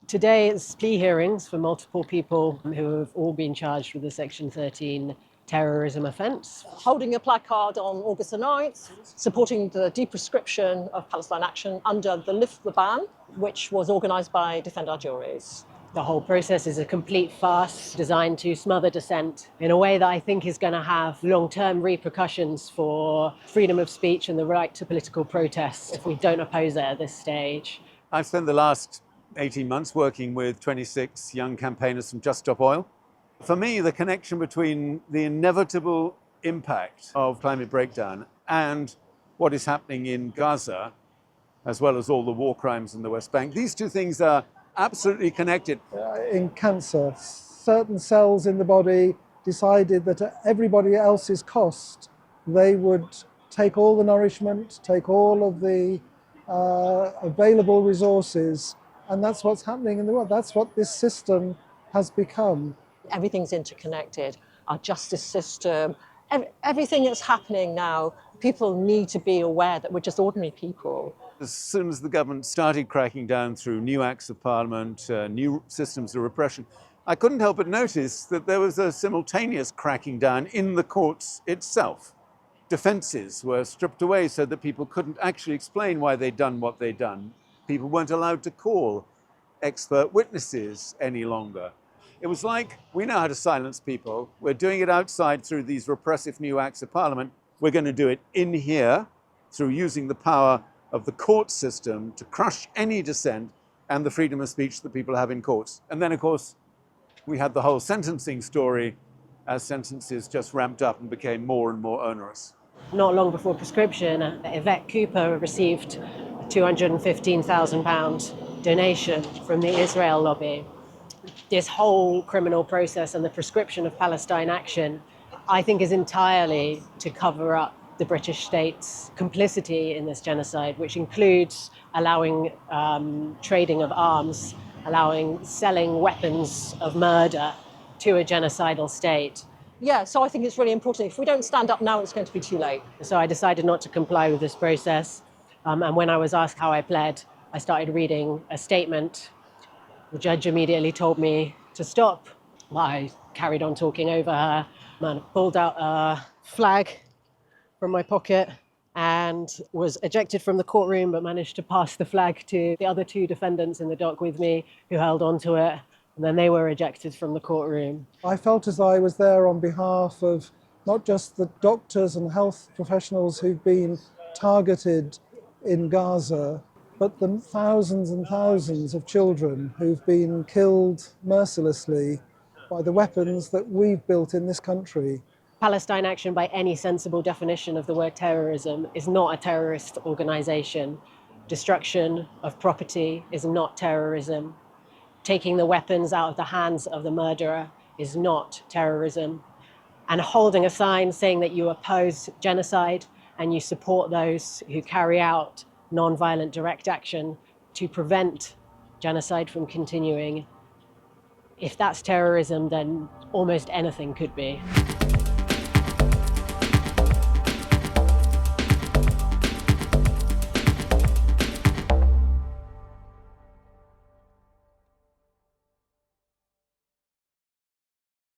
Today it's plea hearings for multiple people who have all been charged with a Section 13 terrorism offence. Holding a placard on August the 9th, supporting the deprescription of Palestine Action under the Lift the Ban, which was organised by Defend Our Juries. The whole process is a complete farce designed to smother dissent in a way that I think is going to have long-term repercussions for freedom of speech and the right to political protest if we don't oppose it at this stage. I've spent the last 18 months working with 26 young campaigners from Just Stop Oil. For me, the connection between the inevitable impact of climate breakdown and what is happening in Gaza, as well as all the war crimes in the West Bank, these two things are absolutely connected. In cancer, certain cells in the body decided that at everybody else's cost, they would take all the nourishment, take all of the available resources, and that's what's happening in the world. That's what this system has become. Everything's interconnected. Our justice system, everything that's happening now, people need to be aware that we're just ordinary people. As soon as the government started cracking down through new acts of parliament, new systems of repression, I couldn't help but notice that there was a simultaneous cracking down in the courts itself. Defences were stripped away so that people couldn't actually explain why they'd done what they'd done. People weren't allowed to call expert witnesses any longer. It was like, we know how to silence people. We're doing it outside through these repressive new acts of parliament. We're going to do it in here through using the power of the court system to crush any dissent and the freedom of speech that people have in courts. And then, of course, we had the whole sentencing story as sentences just ramped up and became more and more onerous. Not long before prescription, Yvette Cooper received a £215,000 donation from the Israel lobby. This whole criminal process and the prescription of Palestine Action, I think, is entirely to cover up the British state's complicity in this genocide, which includes allowing trading of arms, allowing selling weapons of murder to a genocidal state. Yeah, so I think it's really important. If we don't stand up now, it's going to be too late. So I decided not to comply with this process. And when I was asked how I pled, I started reading a statement. The judge immediately told me to stop. I carried on talking over her and pulled out a flag from my pocket and was ejected from the courtroom, but managed to pass the flag to the other two defendants in the dock with me who held onto it. And then they were ejected from the courtroom. I felt as though I was there on behalf of not just the doctors and health professionals who've been targeted in Gaza, but the thousands and thousands of children who've been killed mercilessly by the weapons that we've built in this country. Palestine Action, by any sensible definition of the word terrorism, is not a terrorist organisation. Destruction of property is not terrorism. Taking the weapons out of the hands of the murderer is not terrorism. And holding a sign saying that you oppose genocide and you support those who carry out non-violent direct action to prevent genocide from continuing, if that's terrorism, then almost anything could be.